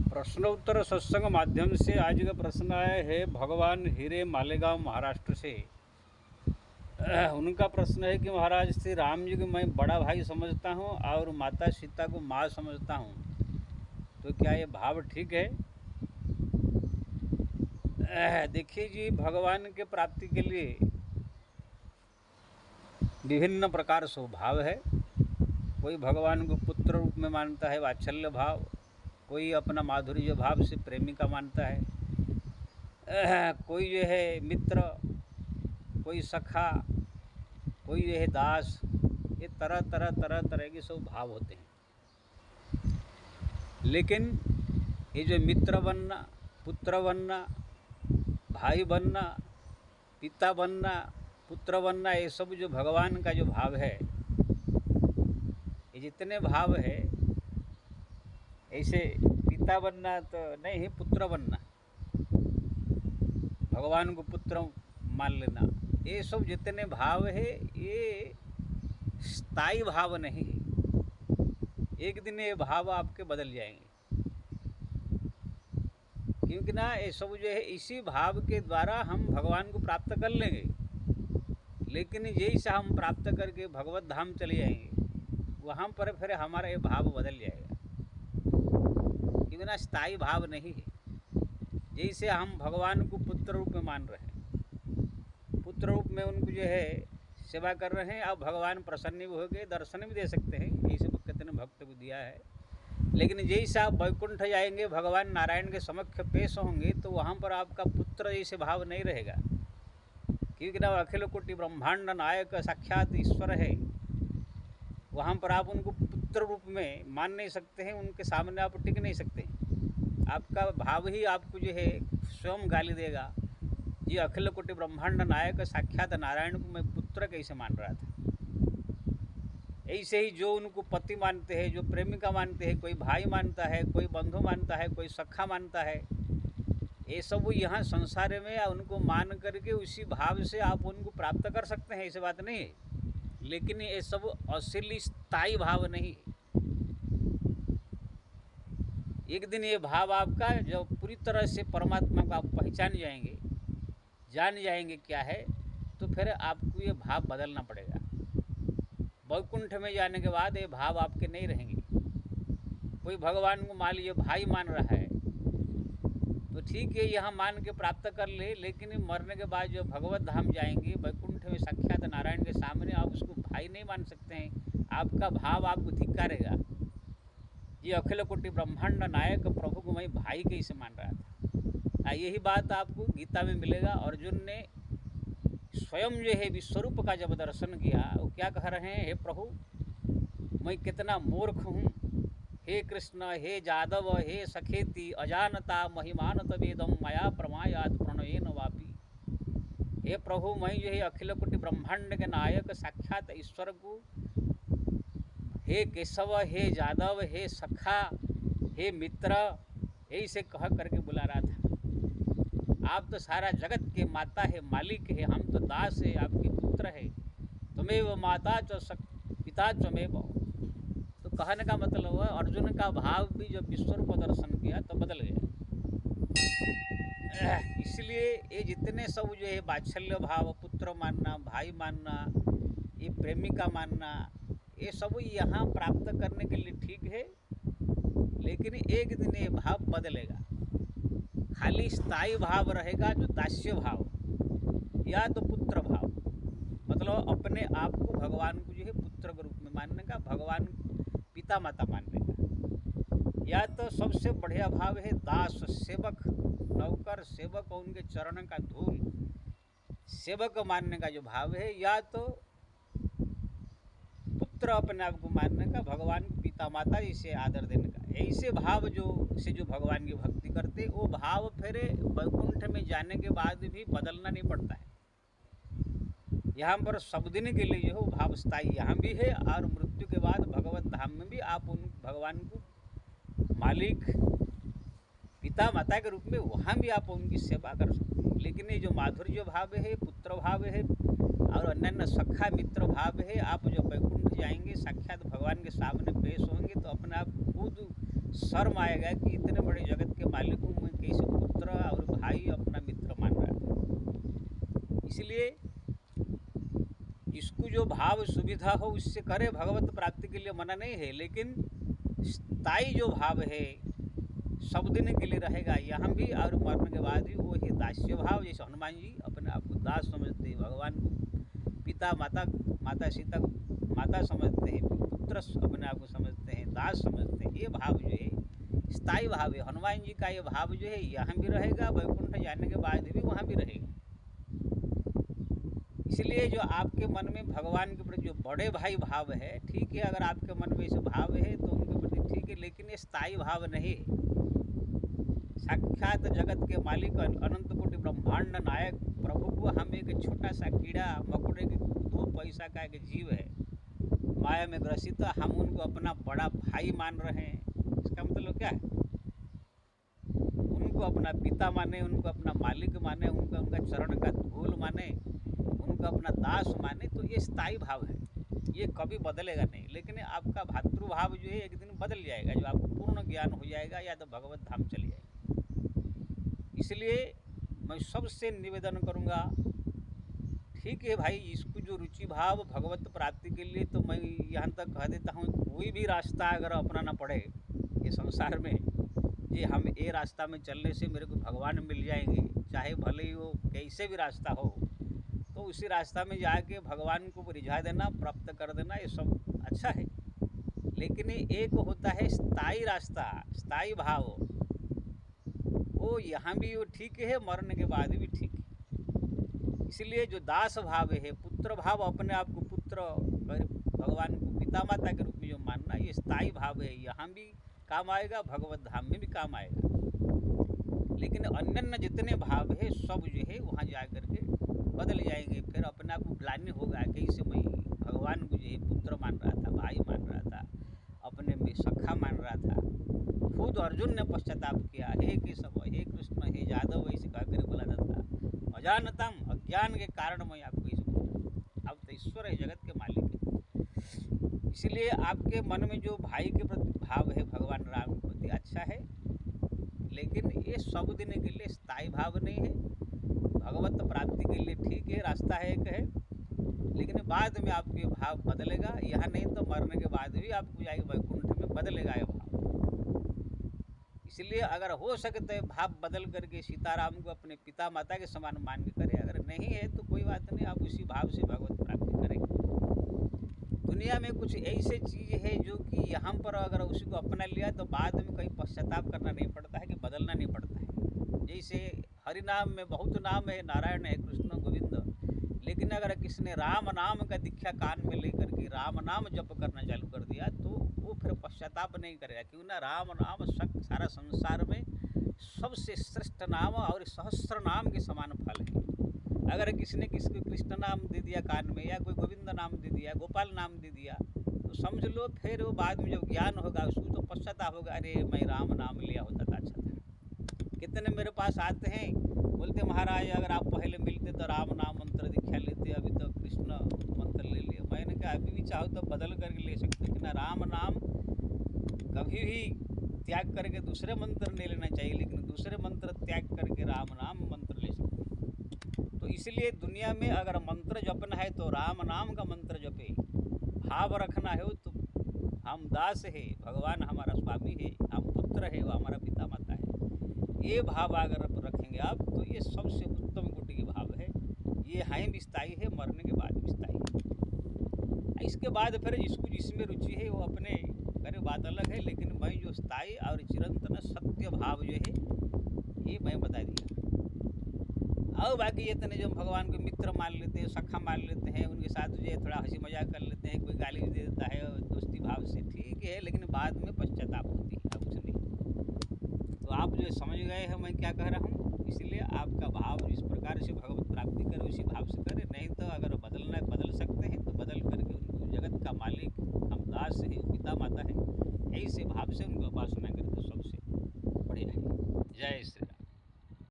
प्रश्न उत्तर सत्संग माध्यम से आज का प्रश्न आया है भगवान हीरे मालेगांव महाराष्ट्र से। उनका प्रश्न है कि महाराज श्री राम जी को मैं बड़ा भाई समझता हूँ और माता सीता को माँ समझता हूँ, तो क्या ये भाव ठीक है? देखिए जी, भगवान के प्राप्ति के लिए विभिन्न प्रकार स्वभाव है। कोई भगवान को पुत्र रूप में मानता है, वात्सल्य भाव। कोई अपना माधुर्य भाव से प्रेमिका मानता है। कोई जो है मित्र, कोई सखा, कोई जो है दास। ये तरह के सब भाव होते हैं। लेकिन ये जो मित्र बनना, पुत्र बनना, भाई बनना, पिता बनना, पुत्र बनना, ये सब जो भगवान का जो भाव है, ये जितने भाव है, ऐसे पिता बनना तो नहीं है, पुत्र बनना, भगवान को पुत्र मान लेना, ये सब जितने भाव है ये स्थायी भाव नहीं है। एक दिन ये भाव आपके बदल जाएंगे, क्योंकि ना ये सब जो है इसी भाव के द्वारा हम भगवान को प्राप्त कर लेंगे। लेकिन जैसा हम प्राप्त करके भगवत धाम चले जाएंगे, वहाँ पर फिर हमारा ये भाव बदल जाएगा, क्योंकि ना स्थायी भाव नहीं है। जैसे हम भगवान को पुत्र रूप में मान रहे हैं, पुत्र रूप में उनको जो है सेवा कर रहे हैं, अब भगवान प्रसन्न भी हो गए, दर्शन भी दे सकते हैं, ऐसे कितने भक्त को दिया है। लेकिन जैसे आप वैकुंठ जाएंगे, भगवान नारायण के समक्ष पेश होंगे, तो वहाँ पर आपका पुत्र जैसे भाव नहीं रहेगा, क्योंकि ना अखिल कोटि ब्रह्मांड नायक साक्षात ईश्वर है। वहाँ पर आप उनको पुत्र रूप में मान नहीं सकते हैं, उनके सामने आप टिक नहीं सकते हैं। आपका भाव ही आपको जो है स्वयं गाली देगा, ये अखिल कोटि ब्रह्मांड नायक साक्षात नारायण को मैं पुत्र कैसे मान रहा था। ऐसे ही जो उनको पति मानते हैं, जो प्रेमिका मानते हैं, कोई भाई मानता है, कोई बंधु मानता है, कोई सखा मानता है, ये सब यहाँ संसार में उनको मान करके उसी भाव से आप उनको प्राप्त कर सकते हैं, ऐसी बात नहीं है। लेकिन ये सब असली स्थायी भाव नहीं है। एक दिन ये भाव आपका जब पूरी तरह से परमात्मा को आप पहचान जाएंगे, जान जाएंगे क्या है, तो फिर आपको ये भाव बदलना पड़ेगा। वैकुंठ में जाने के बाद ये भाव आपके नहीं रहेंगे। कोई भगवान को मान लीजिए भाई मान रहा है, तो ठीक है, यहाँ मान के प्राप्त कर ले, लेकिन मरने के बाद जो भगवत धाम जाएंगे, वैकुंठ में साक्षात नारायण के सामने आप उसको भाई नहीं मान सकते हैं। आपका भाव आपको धिक्कारेगा, ये अखिल कोटि ब्रह्मांड नायक प्रभु को मैं भाई कैसे मान रहा था। यही बात आपको गीता में मिलेगा। अर्जुन ने स्वयं जो है विश्वरूप का जब दर्शन किया, वो क्या कह रहे हैं, हे प्रभु मैं कितना मूर्ख हूँ, हे कृष्ण, हे जादव, हे सखेति अजानता महिमानत वेदम मया प्रमायात प्रणयेन वापी। हे प्रभु, मैं जो है अखिल कोटि ब्रह्मांड के नायक साक्षात ईश्वर को हे केशव, हे जादव, हे सखा, हे मित्र, ऐसे कह करके बुला रहा था। आप तो सारा जगत के माता है, मालिक है, हम तो दास है, आपके पुत्र है, तुम्हें माता च पिता चमेव। तो कहने का मतलब है अर्जुन का भाव भी जब विश्वरूप दर्शन किया तो बदल गया। इसलिए ये जितने सब जो है वात्सल्य भाव, पुत्र मानना, भाई मानना, ये प्रेमिका मानना, ये सब यहाँ प्राप्त करने के लिए ठीक है। लेकिन एक दिन ये भाव बदलेगा। खाली स्थायी भाव रहेगा जो दास्य भाव या तो पुत्र भाव, मतलब अपने आप को भगवान को जो है पुत्र के रूप में मानने का, भगवान पिता माता मानने का। या तो सबसे बढ़िया भाव है दास, सेवक, नौकर, सेवक और उनके चरण का धूल, सेवक मानने का जो भाव है। या तो पुत्र अपने आप को मानने का, भगवान को पिता माता जिसे आदर देने का। ऐसे भाव जो भगवान की भक्ति करते, वो भाव फिर वैकुंठ में जाने के बाद भी बदलना नहीं पड़ता है। यहाँ पर सब दिन के लिए जो है वो भाव स्थायी यहाँ भी है, और मृत्यु के बाद भगवत धाम में भी आप उन भगवान को मालिक, पिता माता के रूप में वहाँ भी आप उनकी सेवा कर सकते हैं। लेकिन ये जो माधुर्य भाव है, पुत्र भाव है और अन्य सखा मित्र भाव है, आप जब वैकुंठ जाएंगे, साक्षात भगवान के सामने पेश होंगे, तो अपने आप खुद शर्म आएगा कि इतने बड़े जगत के मालिक हूँ मैं, कैसे पुत्र और भाई अपना मित्र मान रहा था। इसलिए जिसको जो भाव सुविधा हो उससे करे, भगवत प्राप्ति के लिए मना नहीं है, लेकिन स्थायी जो भाव है सब दिन के लिए रहेगा यहाँ भी और मरने के बाद भी, वो है दास्य भाव। जैसे हनुमान जी अपने आप को दास समझते हैं, भगवान को पिता माता सीता को माता समझते हैं, पुत्र अपने आप को समझते हैं, दास समझते हैं। ये भाव जो है स्थायी भाव है। हनुमान जी का ये भाव जो है यहाँ भी रहेगा, वैकुंठ जाने के बाद भी वहाँ भी रहेगा। इसलिए जो आपके मन में भगवान के प्रति जो बड़े भाई भाव है, ठीक है, अगर आपके मन में ऐसे भाव है तो उनके प्रति ठीक है, लेकिन ये स्थायी भाव नहीं है। साक्षात जगत के मालिक अनंत कोटि ब्रह्मांड नायक प्रभु को हम एक छोटा सा कीड़ा मकोड़े के 2 पैसा का एक जीव है, माया में ग्रसित, हम उनको अपना बड़ा भाई मान रहे हैं। इसका मतलब क्या है? उनको अपना पिता माने, उनको अपना मालिक माने, उनका चरण का धूल माने, उनका अपना दास माने, तो ये स्थायी भाव है, ये कभी बदलेगा नहीं। लेकिन आपका भातृभाव जो है एक दिन बदल जाएगा, जो आपको पूर्ण ज्ञान हो जाएगा या तो भगवत धाम चली जाएगी। इसलिए मैं सबसे निवेदन करूँगा, ठीक है भाई, इसको जो रुचि भाव भगवत प्राप्ति के लिए, तो मैं यहाँ तक कह देता हूँ, कोई भी रास्ता अगर अपनाना पड़े ये संसार में, ये हम ये रास्ता में चलने से मेरे को भगवान मिल जाएंगे, चाहे भले ही वो कैसे भी रास्ता हो, तो उसी रास्ता में जाके भगवान को रिझा देना, प्राप्त कर देना, ये सब अच्छा है। लेकिन एक होता है स्थायी रास्ता, स्थायी भाव, वो यहाँ भी वो ठीक है, मरने के बाद भी ठीक है। इसलिए जो दास भाव है, पुत्र भाव, अपने आप को पुत्र, भगवान को पिता माता के रूप में जो मानना, ये स्थायी भाव है, यहाँ भी काम आएगा, भगवत धाम में भी काम आएगा। लेकिन अन्य जितने भाव है सब जो है वहाँ जा कर के बदल जाएंगे। फिर अपने आप को ग्लानि होगा, कैसे मैं भगवान को जो है पुत्र मान रहा था, भाई मान रहा था, अपने में सखा मान रहा था। खुद अर्जुन ने पश्चाताप किया, हे केशव, हे कृष्ण, हे यादव, ऐसे कहकर बोला था, अजानतम, अज्ञान के कारण मैं आपको ऐसे बोला। अब तो ईश्वर है, जगत के मालिक है। इसलिए आपके मन में जो भाई के प्रति भाव है भगवान राम के प्रति, अच्छा है, लेकिन ये सब दिन के लिए स्थायी भाव नहीं है। भगवत प्राप्ति के लिए ठीक है, रास्ता है एक है, लेकिन बाद में आपके भाव बदलेगा। यहाँ नहीं तो मरने के बाद भी आपको जाएगा वैकुंठ में, बदलेगा ये भाव। इसलिए अगर हो सकते है भाव बदल करके सीताराम को अपने पिता माता के समान मान के करें, अगर नहीं है तो कोई बात नहीं, आप उसी भाव से भगवत प्राप्ति करेंगे। दुनिया में कुछ ऐसे चीज़ है जो कि यहाँ पर अगर उसी को अपना लिया तो बाद में कहीं पश्चाताप करना नहीं पड़ता है, कि बदलना नहीं पड़ता है। जैसे हरि नाम में बहुत नाम है, नारायण है, कृष्ण, गोविंद, लेकिन अगर किसी ने राम नाम का दीक्षा कान में लेकर के राम नाम जप करना चालू कर दिया तो वो फिर पश्चाताप नहीं करेगा, क्यों ना राम नाम सारा संसार में सबसे श्रेष्ठ नाम और सहस्त्र नाम के समान फल है। अगर किसी ने किसी को कृष्ण नाम दे दिया कान में, या कोई गोविंद नाम दे दिया, गोपाल नाम दे दिया, तो समझ लो फिर वो बाद में जब ज्ञान होगा उसको तो पश्चाताप होगा, अरे मैं राम नाम लिया होता था, अच्छा था। कितने मेरे पास आते हैं, बोलते महाराज अगर आप पहले मिलते तो राम नाम मंत्र दीक्षा लेते, अभी तो कृष्ण मंत्र ले लिया। मैंने कहा अभी भी चाहो तो बदल करके ले सकते, कि ना राम नाम कभी भी त्याग करके दूसरे मंत्र नहीं लेना चाहिए, लेकिन दूसरे मंत्र त्याग करके राम नाम मंत्र ले सकते। तो इसलिए दुनिया में अगर मंत्र जपना है तो राम नाम का मंत्र जपे, भाव रखना है तो हम दास है, भगवान हमारा स्वामी है, हम पुत्र है, वो हमारा पिता माता है, ये भाव अगर रखेंगे आप तो ये सबसे उत्तम कोटि के भाव है। ये हैं भी स्थायी है, मरने के बाद भी स्थायी है। इसके बाद फिर जिसको जिसमें रुचि है वो अपने करे, बात अलग है, लेकिन मैं जो स्थायी और चिरंतन सत्य भाव जो है ये मैं बता दिया। और बाकी ये तने जो भगवान को मित्र मान लेते हैं, सखा मान लेते हैं, उनके साथ जो है थोड़ा हंसी मजाक कर लेते हैं, कोई गाली भी दे देता है दोस्ती भाव से, ठीक है, लेकिन बाद में पश्चाताप होती है, अब कुछ नहीं। तो आप जो समझ गए हैं मैं क्या कह रहा हूँ। इसलिए आपका भाव इस प्रकार से भगवत प्राप्ति कर